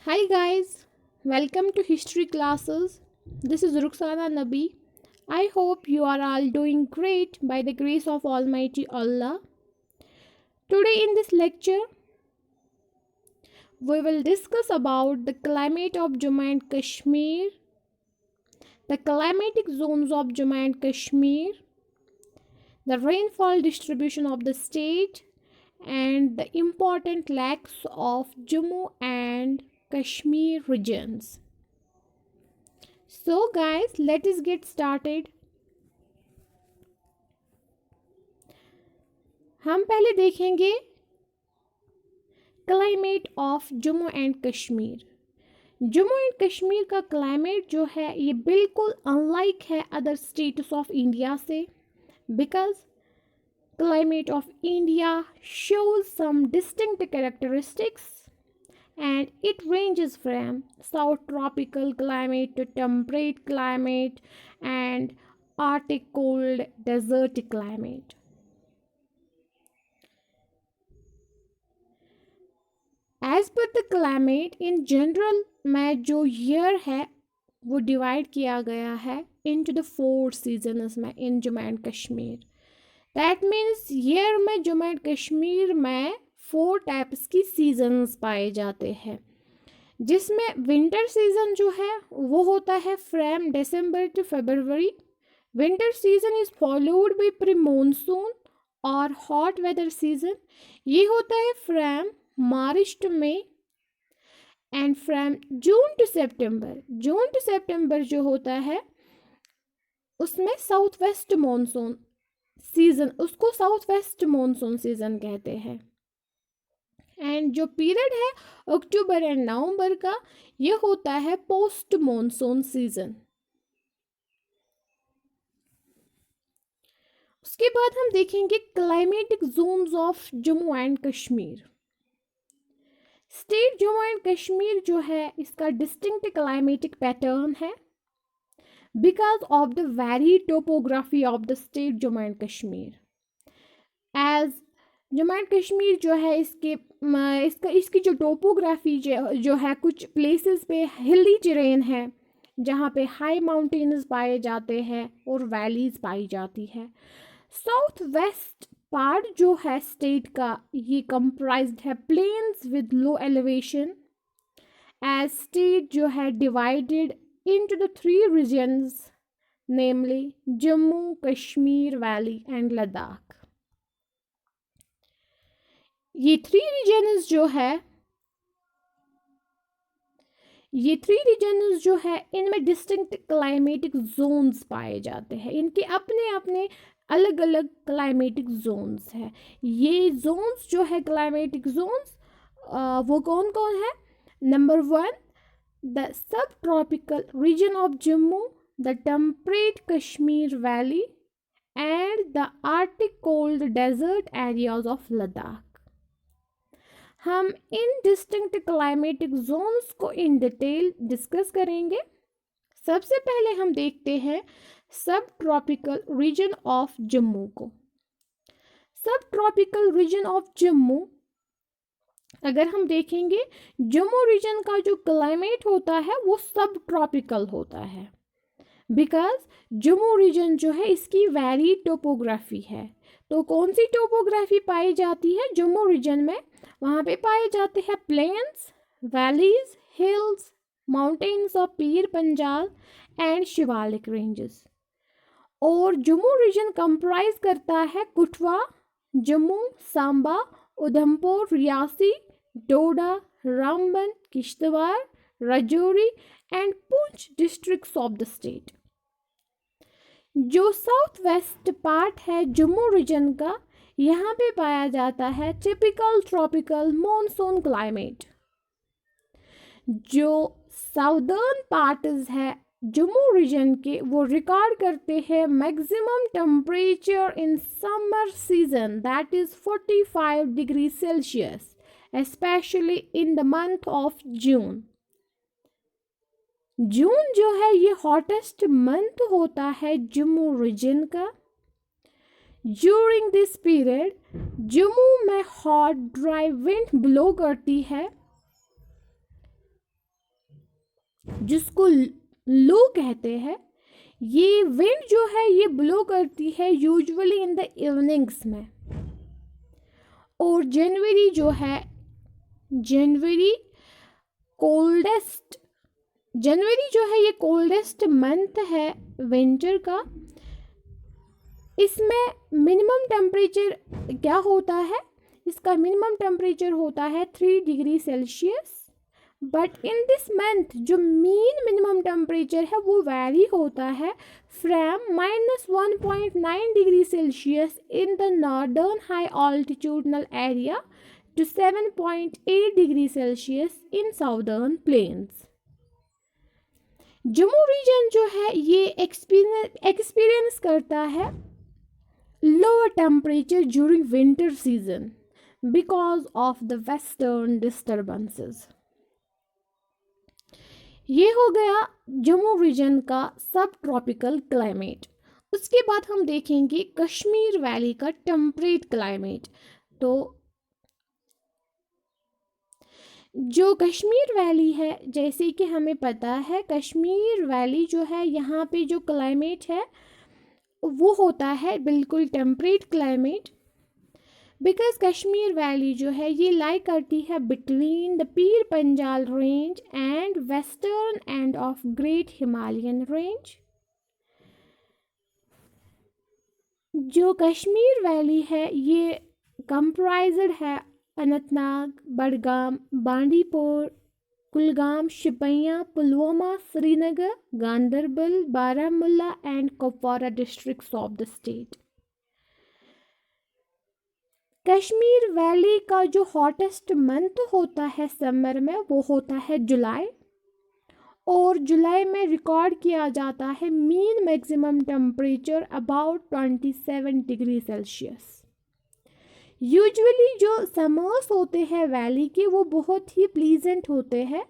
Hi guys, welcome to history classes. This is Ruxana Nabi. I hope you are all doing great by the grace of Almighty Allah. Today in this lecture, we will discuss about the climate of Jammu and Kashmir, the climatic zones of Jammu and Kashmir, the rainfall distribution of the state, and the important lakes of Jammu and Kashmir regions. So guys, let us get started. हम पहले देखेंगे climate of Jammu and Kashmir. Jammu and Kashmir का climate जो है ये बिल्कुल unlike है other states of India से, because climate of India shows some distinct characteristics and it ranges from south tropical climate to temperate climate and Arctic cold desert climate. As per the climate in general में जो year है वो divide किया गया है into the four seasons में in Jammu and Kashmir. That means year में Jammu and Kashmir में फोर टाइप्स की सीजन्स पाए जाते हैं, जिसमें विंटर सीजन जो है वो होता है from December to February. Winter season is followed by pre monsoon और हॉट वेदर सीजन, ये होता है from March to May and from June to September. June to September जो होता है उसमें साउथ वेस्ट मॉनसून सीजन, उसको साउथ वेस्ट मॉनसून सीजन कहते हैं। एंड जो पीरियड है अक्टूबर एंड नवंबर का, ये होता है पोस्ट मॉनसून सीजन। उसके बाद हम देखेंगे climatic zones of Jammu and Kashmir. State Jammu and Kashmir जो है इसका डिस्टिंक्ट क्लाइमेटिक पैटर्न है because of the very topography of the state Jammu and Kashmir. As Jammu and Kashmir जो है इसकी जो टोपोग्राफी जो है, कुछ प्लेसेस पे हिली टेरेन है जहाँ पे हाई माउंटेन्स पाए जाते हैं और वैलीज पाई जाती है। साउथ वेस्ट पार्ट जो है स्टेट का ये कंप्राइज्ड है plains with low elevation. As state जो है divided into the three regions, namely Jammu Kashmir valley and Ladakh. ये थ्री रीजन्स जो है इनमें डिस्टिंक्ट क्लाइमेटिक जोन्स पाए जाते हैं, इनके अपने अपने अलग अलग क्लाइमेटिक जोन्स है। ये जोन्स जो है क्लाइमेटिक जोन्स वो कौन कौन है? Number 1, the subtropical region of Jammu, the temperate Kashmir valley and the Arctic cold desert areas of Ladakh. हम इन डिस्टिंक्ट क्लाइमेटिक जोन्स को इन डिटेल डिस्कस करेंगे। सबसे पहले हम देखते हैं सब ट्रॉपिकल रीजन ऑफ जम्मू को। सब ट्रॉपिकल रीजन ऑफ जम्मू अगर हम देखेंगे, जम्मू रीजन का जो क्लाइमेट होता है वो सब ट्रॉपिकल होता है बिकॉज जम्मू रीजन जो है इसकी वेरी टोपोग्राफी है। तो कौन सी टोपोग्राफी पाई जाती है जम्मू रीजन में? वहाँ पे पाए जाते हैं plains, valleys, hills, mountains of Pir Panjal and Shivalik ranges. और जम्मू रीजन कंप्राइज करता है Kathua, Jammu, Samba, Udhampur, Reasi, Doda, Ramban, Kishtwar, Rajouri and Poonch districts of the state. जो साउथ वेस्ट पार्ट है जम्मू रीजन का, यहाँ पे पाया जाता है टिपिकल ट्रॉपिकल मॉनसून क्लाइमेट। जो साउदर्न पार्ट्स है जम्मू रीजन के वो रिकॉर्ड करते हैं maximum temperature in summer season that is 45 degree Celsius, specially in the month of June. June जो है ये हॉटेस्ट मंथ होता है जम्मू रीजन का। ड्यूरिंग दिस पीरियड जम्मू में हॉट ड्राई विंड ब्लो करती है जिसको लो कहते हैं। ये विंड जो है ये ब्लो करती है यूजुअली इन द इवनिंग्स में। और जनवरी जो है, जनवरी कोल्डेस्ट, जनवरी जो है ये कोल्डेस्ट मंथ है विंटर का। इसमें मिनिमम टेम्परेचर क्या होता है, इसका मिनिमम टेम्परेचर होता है 3 degree Celsius. But in this month जो मीन मिनिमम टेम्परेचर है वो वैरी होता है from -1.9 degree Celsius in the northern high altitudinal area to 7.8 degree Celsius in southern plains. Jammu region जो है ये एक्सपीरियंस करता है lower temperature during winter season because of the western disturbances। ये हो गया जम्मू रीजन का सब ट्रॉपिकल क्लाइमेट। उसके बाद हम देखेंगे कश्मीर वैली का टेम्परेट क्लाइमेट। तो जो कश्मीर वैली है, जैसे कि हमें पता है कश्मीर वैली जो है यहाँ पे जो क्लाइमेट है वो होता है बिल्कुल temperate climate. Because Kashmir valley जो है ये लाई करती है between the Pir Panjal range and western end of great Himalayan range. जो कश्मीर वैली है ये कंप्राइज्ड है Anantnag, Budgam, Bandipora, Kulgam, Shopian, Pulwama, Srinagar, Ganderbal, Baramulla and Kupwara districts of the state. Kashmir valley का जो हॉटेस्ट मंथ होता है समर में वो होता है जुलाई। और जुलाई में रिकॉर्ड किया जाता है mean maximum temperature about 27 degree Celsius. Usually जो समर्स होते हैं वैली के वो बहुत ही प्लीजेंट होते हैं।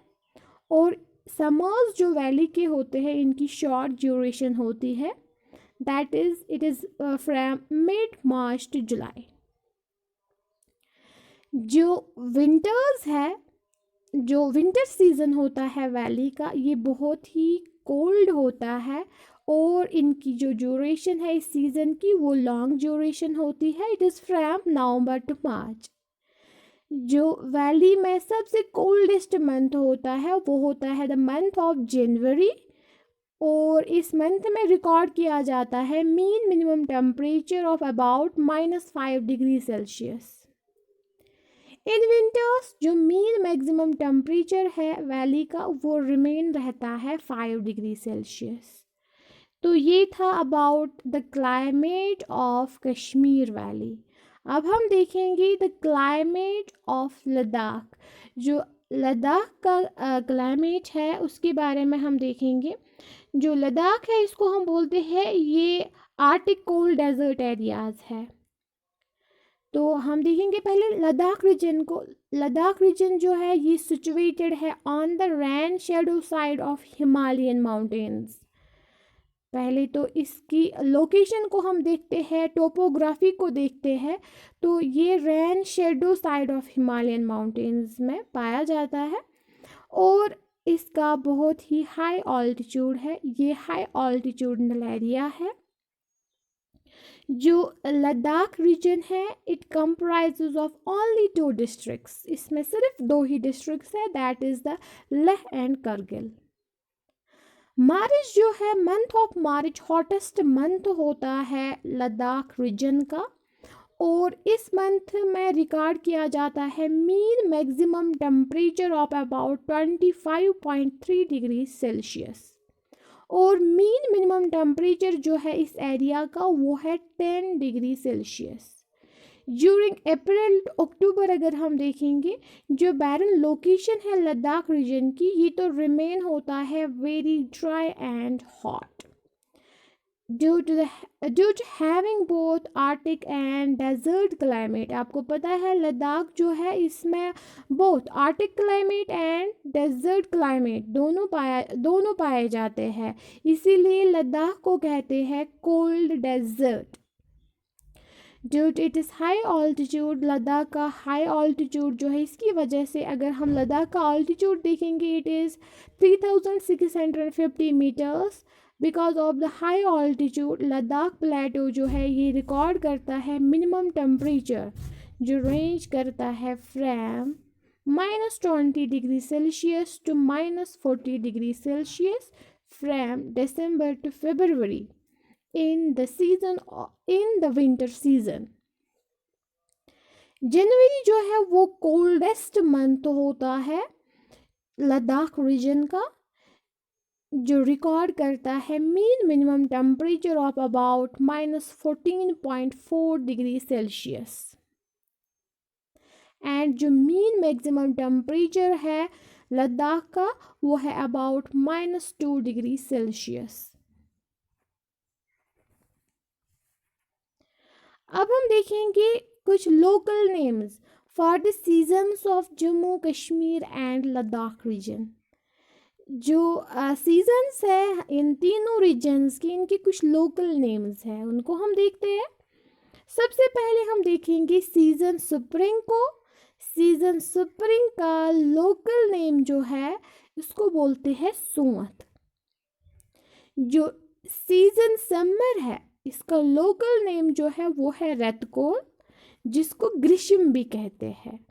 और समर्स जो वैली के होते हैं इनकी शॉर्ट ड्यूरेशन होती है, that is it is from mid March to July. जो विंटर्स है, जो विंटर सीज़न होता है वैली का ये बहुत ही कोल्ड होता है। और इनकी जो ड्यूरेशन है इस सीज़न की वो लॉन्ग ड्यूरेशन होती है, it is from November to March. जो वैली में सबसे कोल्डेस्ट मंथ होता है वो होता है द मंथ ऑफ जनवरी। और इस मंथ में रिकॉर्ड किया जाता है mean minimum temperature of about -5 degree Celsius. In winters जो मीन मैक्सिमम टेम्परेचर है वैली का वो रिमेन रहता है 5 डिग्री सेल्सियस। तो ये था about the climate of Kashmir valley. अब हम देखेंगे द क्लाइमेट ऑफ लद्दाख। जो लद्दाख का क्लाइमेट है उसके बारे में हम देखेंगे। जो लद्दाख है इसको हम बोलते हैं ये आर्टिक कोल्ड डेजर्ट एरियाज है। तो हम देखेंगे पहले लद्दाख रीजन को। लद्दाख रीजन जो है ये सिचुएटेड है on the rain shadow side of Himalayan mountains. पहले तो इसकी लोकेशन को हम देखते हैं, टोपोग्राफी को देखते हैं। तो ये rain shadow side of Himalayan mountains में पाया जाता है और इसका बहुत ही हाई ऑल्टीट्यूड है। ये हाई ऑल्टीट्यूडनल एरिया है। जो लद्दाख रीजन है it comprises of only 2 districts. इसमें सिर्फ 2 ही डिस्ट्रिक्ट्स है, that is the Leh and Kargil. March जो है month of March hottest month होता है लद्दाख रीजन का। और इस मंथ में रिकॉर्ड किया जाता है mean maximum temperature of about 25.3 degree Celsius. और मीन मिनिमम टेम्परेचर जो है इस एरिया का वो है 10 degree Celsius. During April to October अगर हम देखेंगे जो बैरन लोकेशन है लद्दाख रीजन की ये तो रिमेन होता है very dry and hot due to having both Arctic and desert climate. आपको पता है लद्दाख जो है इसमें both Arctic climate and desert climate दोनों पाए जाते हैं, इसीलिए लद्दाख को कहते हैं cold desert. Due to it is high altitude, Ladakh का हाई ऑल्टीट्यूड जो है इसकी वजह से अगर हम लद्दाख का ऑल्टीट्यूड देखेंगे it is 3650 meters. Because of the high altitude Ladakh plateau जो है ये रिकॉर्ड करता है मिनिमम टेम्परेचर जो रेंज करता है from -20 degree Celsius to -40 degree Celsius from December to February in the season in the winter season। जनवरी जो है वो कोल्डेस्ट मंथ होता है लद्दाख रीजन का, जो रिकॉर्ड करता है mean minimum temperature of about -14.4 degree Celsius and जो मीन मैक्सिमम टेम्परेचर है लद्दाख का वो है अबाउट -2 डिग्री सेल्सियस। अब हम देखेंगे कुछ local names for the seasons of Jammu Kashmir and Ladakh region. जो सीजन्स है इन तीनों रीजन्स की इनके कुछ लोकल नेम्स हैं उनको हम देखते हैं। सबसे पहले हम देखेंगे सीजन स्प्रिंग को। सीजन स्प्रिंग का लोकल नेम जो है इसको बोलते हैं सोंवत। जो सीजन समर है इसका लोकल नेम जो है वो है रेतकोल जिसको ग्रीष्म भी कहते हैं।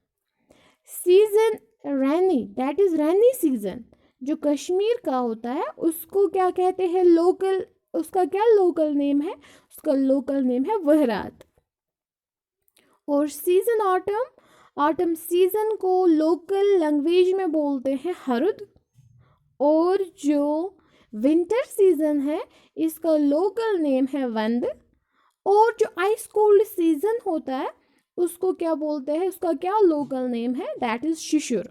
Season rainy that is rainy season जो कश्मीर का होता है उसको क्या कहते हैं लोकल, उसका क्या लोकल नेम है, उसका लोकल नेम है वहरात। और सीजन ऑटम, ऑटम सीजन को लोकल लैंग्वेज में बोलते हैं हरुद। और जो विंटर सीजन है इसका लोकल नेम है वंद। और जो आइस कोल्ड सीजन होता है उसको क्या बोलते हैं, उसका क्या लोकल नेम है, दैट इज शिशिर।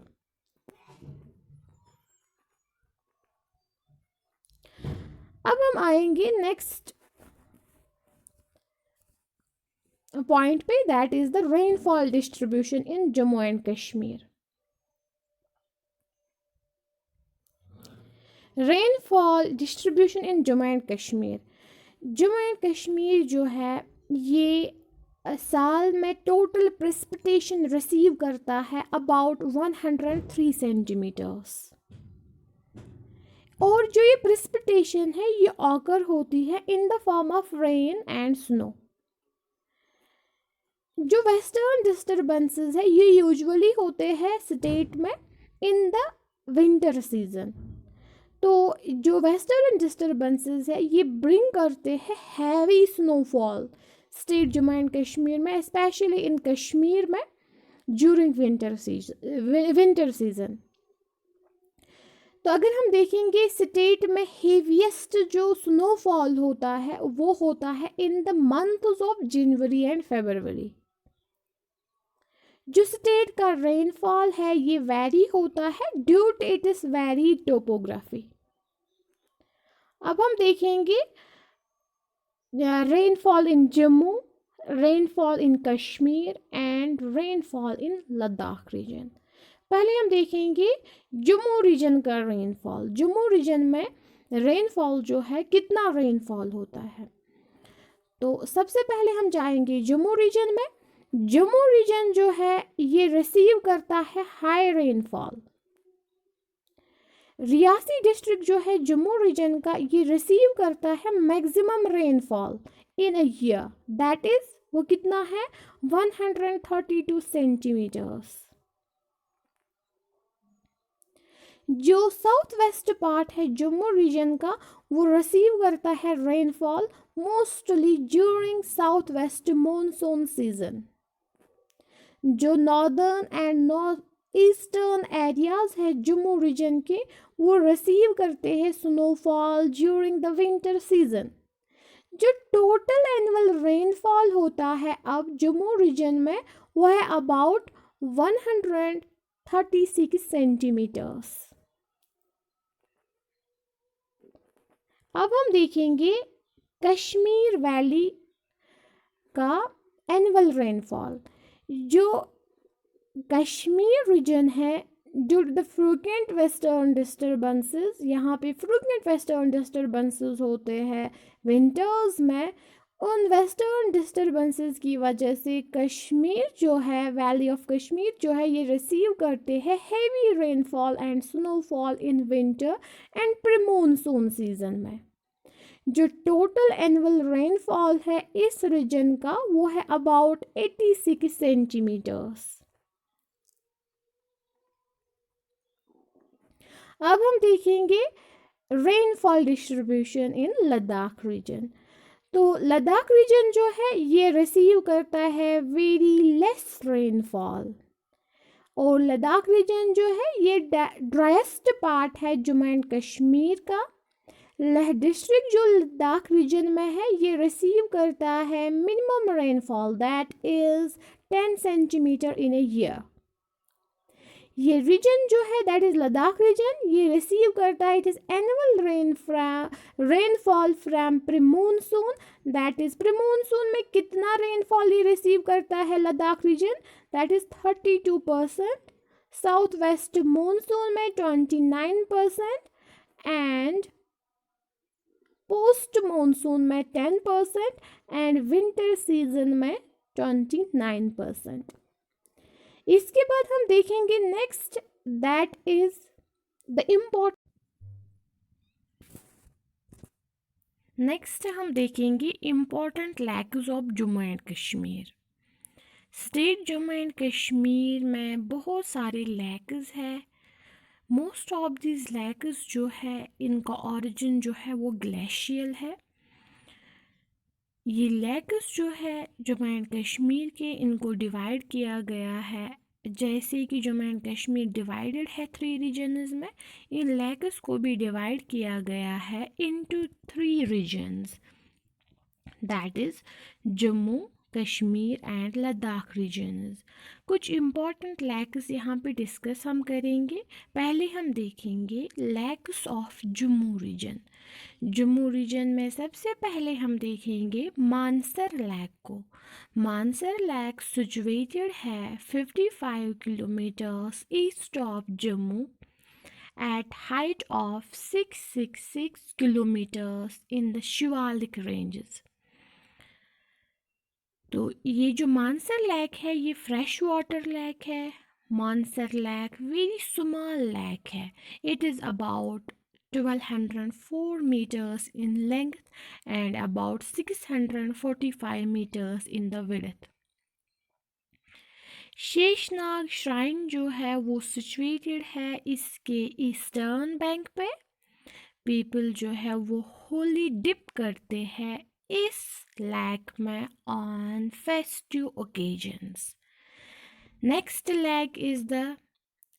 अब हम आएंगे नेक्स्ट पॉइंट पे, that is the rainfall distribution in Jammu and Kashmir. Rainfall distribution in Jammu and Kashmir. Jammu and Kashmir जो है ये साल में टोटल प्रेसिपिटेशन रिसीव करता है अबाउट 103 सेंटीमीटर्स। और जो ये प्रेसिपिटेशन है ये ऑकर होती है in the form of rain and snow. जो वेस्टर्न डिस्टर्बेंसेस है ये यूजुअली होते हैं स्टेट में इन द विंटर सीजन। तो जो वेस्टर्न डिस्टर्बेंसेस है ये ब्रिंग करते हैं heavy snowfall state Jammu and Kashmir में, स्पेशली इन कश्मीर में ड्यूरिंग विंटर सीजन। तो अगर हम देखेंगे स्टेट में हेवीएस्ट जो स्नोफॉल होता है वो होता है in the months of January and February. जो स्टेट का रेनफॉल है ये वेरी होता है due to it is very topography. अब हम देखेंगे rainfall in Jammu, rainfall in Kashmir and rainfall in Ladakh region. पहले हम देखेंगे जम्मू रीजन का रेनफॉल। जम्मू रीजन में रेनफॉल जो है कितना रेनफॉल होता है, तो सबसे पहले हम जाएंगे जम्मू रीजन में। जम्मू रीजन जो है ये रिसीव करता है हाई रेनफॉल। रियासी डिस्ट्रिक्ट जो है जम्मू रीजन का ये रिसीव करता है maximum rainfall in a year, that is वो कितना है 132 सेंटीमीटर्स। जो साउथ वेस्ट पार्ट है जम्मू रीजन का वो रिसीव करता है rainfall mostly during south west monsoon season. जो northern and north eastern areas है जम्मू रीजन के वो रिसीव करते हैं snowfall during the winter season. जो टोटल एनुअल रेनफॉल होता है अब जम्मू रीजन में वो है अबाउट 136 सेंटीमीटर्स। अब हम देखेंगे कश्मीर वैली का एनुअल रेनफॉल। जो कश्मीर रीजन है due to the frequent western disturbances, यहाँ पे फ्रीक्वेंट वेस्टर्न डिस्टर्बेंसेस होते हैं विंटर्स में, उन वेस्टर्न डिस्टर्बेंसेस की वजह से कश्मीर जो है, वैली ऑफ कश्मीर जो है, ये रिसीव करते हैं heavy rainfall and snowfall in winter and pre monsoon season में। जो टोटल एनुअल रेनफॉल है इस रीजन का वो है अबाउट 86 सेंटीमीटर्स। अब हम देखेंगे rainfall distribution in Ladakh region. तो लद्दाख रीजन जो है ये रिसीव करता है वेरी लेस रेनफॉल, और लद्दाख रीजन जो है ये ड्राइस्ट पार्ट है जम्मू एंड कश्मीर का। लेह डिस्ट्रिक्ट जो लद्दाख रीजन में है ये रिसीव करता है minimum rainfall that is 10 centimetre in a year. ये रीजन जो है दैट इज लद्दाख रीजन, ये रिसीव करता है it is annual rainfall from pre monsoon, that is pre monsoon में कितना रेनफॉल ये रिसीव करता है Ladakh region, that is 32%, south west monsoon में 29% एंड पोस्ट मानसून में 10% एंड विंटर सीजन में 29%। इसके बाद हम देखेंगे next that is the next हम देखेंगे important lakhs of Jammu and Kashmir. State Jammu and Kashmir में बहुत सारे लैक्स है। मोस्ट ऑफ दिस लैक्स जो है इनका ओरिजिन जो है वो ग्लेशियल है। ये लैक्स जो है जम्मू एंड कश्मीर के, इनको डिवाइड किया गया है जैसे कि जम्मू एंड कश्मीर डिवाइडेड है 3 रीजन्स में, इन लैक्स को भी डिवाइड किया गया है इनटू 3 रीजन्स, that is Jammu Kashmir and Ladakh regions. कुछ इम्पॉर्टेंट लैक्स यहाँ पे डिस्कस हम करेंगे। पहले हम देखेंगे lakes of Jammu region. Jammu region में सबसे पहले हम देखेंगे मानसर लैक को। मानसर लैक सिचुएटेड है 55 kilometres east of Jammu at height of 666 kilometers in the Shivalik ranges। तो ये जो मानसर लैक है ये फ्रेश वाटर लैक है। Mansar lake very small lake है। It is about 1204 meters in length and about 645 meters in the width। Sheshnag shrine जो है वो सिचुएटेड है इसके ईस्टर्न बैंक पे। पीपल जो है वो होली डिप करते हैं इस लैक में on festive occasions. Next lake is the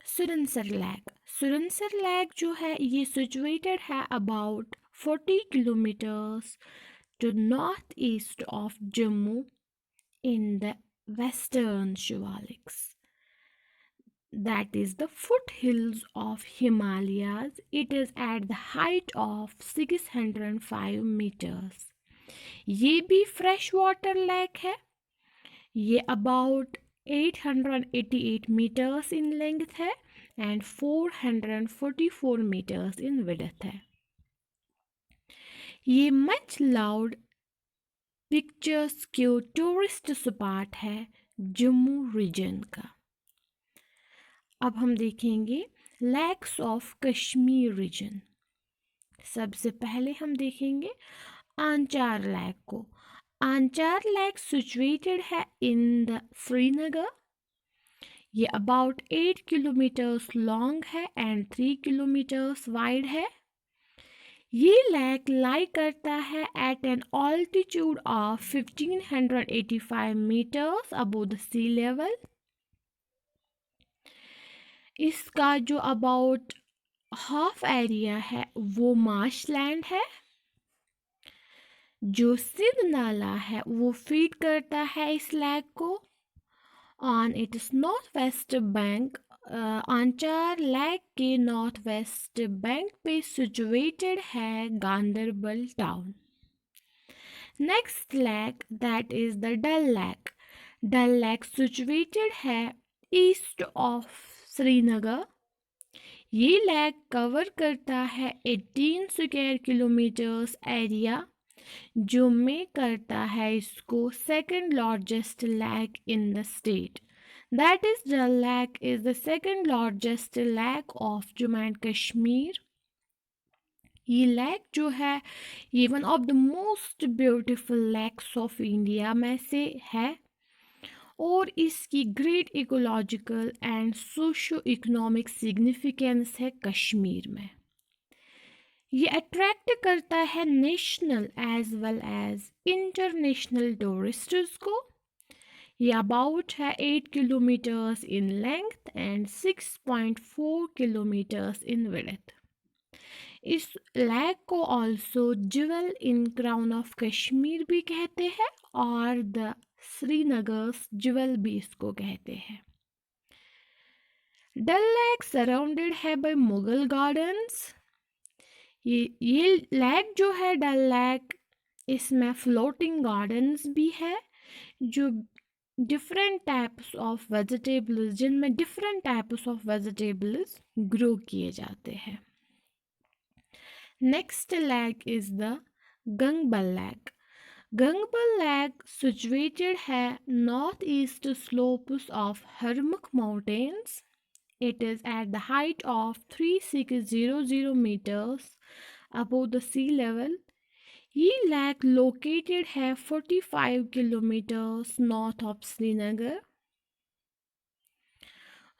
Surinsar lake. Surinsar lake जो है ये सिचुएटेड है about 40 kilometres to north east of Jammu in the western Shivaliks, that is the foothills of Himalayas। It is at the height of 605 meters। ये भी fresh water lake है। ये about 888 meters in length है and 444 meters in width है। ये much loud pictures क्यों tourist spot है Jammu region का। अब हम देखेंगे लैक्स ऑफ कश्मीर रीजन। सबसे पहले हम देखेंगे आंचार लैक को। आंचार लैक सिचुएटेड है इन द श्रीनगर। ये अबाउट 8 किलोमीटर्स लॉन्ग है एंड 3 किलोमीटर्स वाइड है। ये लैक लाई करता है at an altitude of 1585 metres above the sea level. इसका जो अबाउट हाफ एरिया है वो मार्शलैंड है। जो सिंध नाला है वो फीड करता है इस लैक को। On its north west bank, Anchar lake के नॉर्थ वेस्ट बैंक पे सिचुएटेड है Ganderbal town. Next lake that is the Dal lake. Dal lake situated है ईस्ट ऑफ श्रीनगर। ये लैक कवर करता है 18 स्क्वायर किलोमीटर्स एरिया जो मेक करता है इसको second largest lake in the state. That is Dal lake is the second largest lake of Jammu and Kashmir. ये lake जो है ये one of the most beautiful lakes of India में से है और इसकी great ecological and socio economic significance है कश्मीर में। ये अट्रैक्ट करता है national as well as international tourists को। ये अबाउट है 8 kilometres in length and 6.4 kilometres in width. इस लेक को also jewel in crown of Kashmir भी कहते हैं और द श्रीनगर्स ज्वेल भी इसको कहते हैं। डल लेक सराउंडेड है बाय मुगल गार्डन्स। ये लेक जो है डल लेक इसमें फ्लोटिंग गार्डन्स भी है जो डिफरेंट टाइप्स ऑफ वेजिटेबल्स जिनमें different types of vegetables grow किए जाते हैं। Next lake is the Gangbal lake. Gangbal lake situated है north east slopes of Harmukh mountains. It is at the height of 3600 meters above the sea level. ये lake located है 45 kilometres north of Srinagar.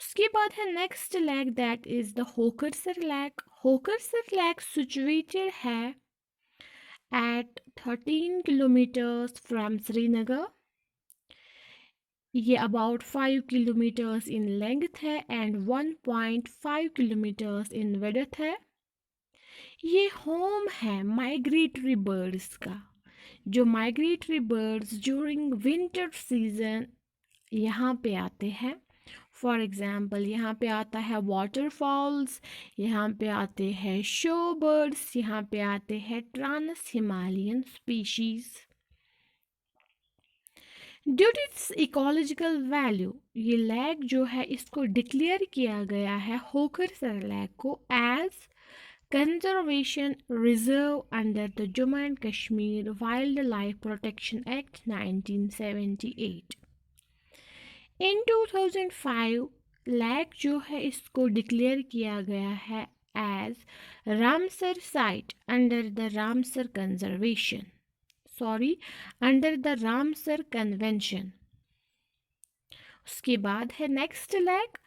उसके बाद है next lake that is the Hokersar lake. Hokersar lake situated है eight 13 kilometres from Srinagar. ये about 5 kilometres in length है and 1.5 kilometres in width है। ये होम है माइग्रेटरी बर्ड्स का। जो migratory birds during winter season यहाँ पे आते हैं। फॉर एग्ज़ाम्पल यहाँ पे आता है वाटरफॉल्स, यहाँ पे आते हैं शो बर्ड्स, यहाँ पे आते हैं trans Himalayan species. Due to its ecological value ये लेक जो है इसको डिक्लेयर किया गया है होकरसर लेक को as conservation reserve under the Jammu and Kashmir wild life protection act 1978। In 2005 lake जो है इसको डिक्लेयर किया गया है as Ramsar site under the Ramsar conservation under the Ramsar convention. उसके बाद है next lake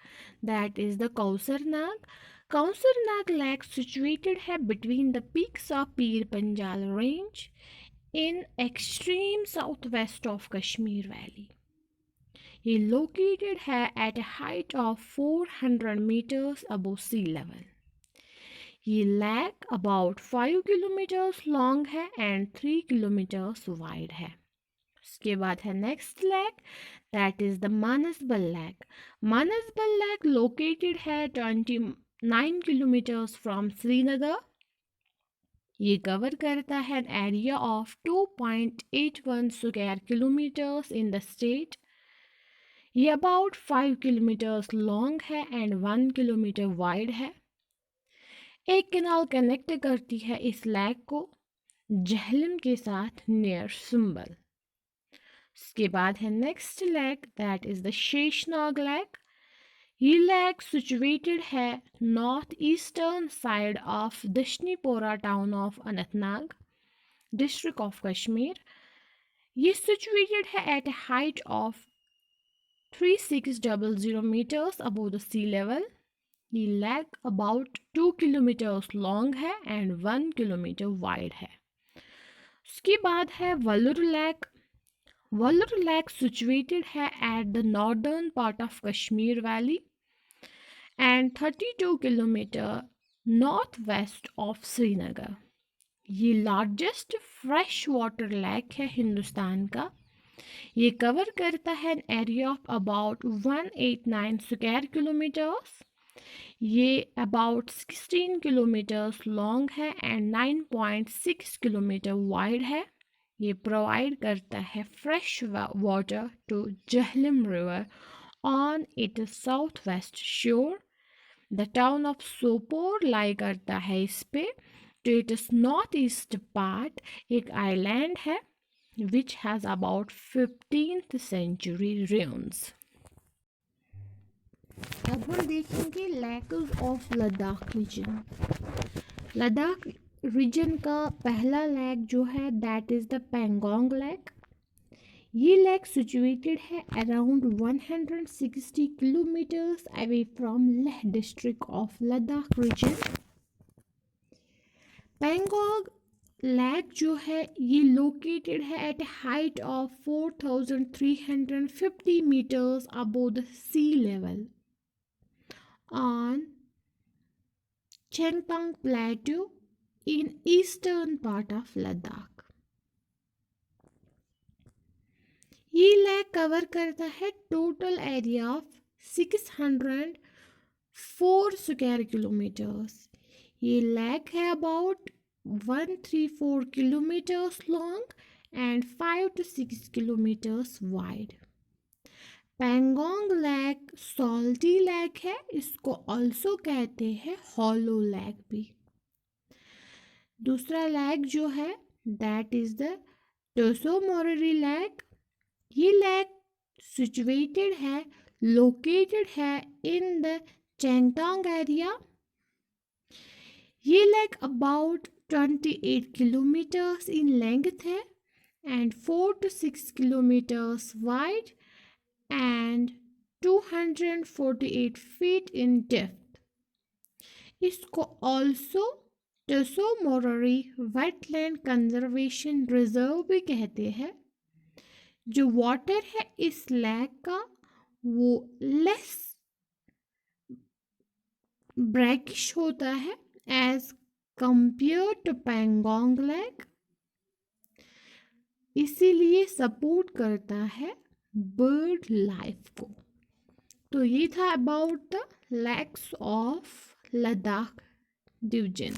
that is the Kausarnag. Kausarnag lake situated है between the peaks of Pir Panjal range in extreme south west of Kashmir valley. ये लोकेटेड है at a height of 400 meters above sea level। ये lake about 5 kilometres long है and 3 kilometres wide है। उसके बाद है next lake that is the Manasbal lake. Manasbal lake located है 29 kilometres from Srinagar. ये कवर करता है an area of 2.81 square kilometres in the state. ये अबाउट 5 किलोमीटर्स लॉन्ग है एंड 1 किलोमीटर वाइड है। एक कैनाल कनेक्ट करती है इस लेक को जहलम के साथ नियर सुंबल। उसके बाद है next lake that is the Sheshnag lake. ये लेक सिचुएटेड है north eastern side of Dashnipora town of Anantnag district of Kashmir. ये सिचुएटेड है at a height of 3600 meters above the sea level। ये लेक अबाउट 2 किलोमीटर्स लॉन्ग है and 1 kilometre wide है। उसके बाद है Wular lake. Wular lake situated है at the northern part of Kashmir valley and 32 kilometre north west of Srinagar. ये largest fresh water lake है हिंदुस्तान का। ये कवर करता है an area of about 189 square kilometres. ये अबाउट 16 किलोमीटर्स लॉन्ग है एंड 9.6 किलोमीटर वाइड है। ये प्रोवाइड करता है fresh water to Jhelum river on its south west shore. The town of Sopore lie करता है इस पे its नॉर्थ ईस्ट पार्ट एक आइलैंड है which has about 15th century ruins. अब हम देखेंगे lakes of Ladakh region. Ladakh region का पहला लेक जो है that is the Pangong lake. ये लेक सिचुएटेड है around 160 kilometres away from Leh district of Ladakh region. Pangong lake जो है ये लोकेटेड है at a height of 4350 metres above the sea level on Changtang plateau in eastern part of Ladakh. ये lake cover करता है total area of 604 square kilometres. ये lake है about 134 kilometers long and 5 to 6 kilometers wide. Pangong lake salty lake है, इसको also कहते हैं hollow lake भी. दूसरा लेक जो है that is the Tso Moriri lake. ये लेक सिचुएटेड है लोकेटेड है इन द चेंगटोंग एरिया. ये lake about 28 kilometers in length है and 4 to 6 kilometers wide and 248 feet in depth. इसको also Tso Moriri wetland conservation reserve भी कहते हैं. जो वाटर है इस लेक का वो लेस ब्रैकिश होता है as compared to Pangong lake, इसीलिए सपोर्ट करता है बर्ड लाइफ को. तो ये था about the lakes of Ladakh division.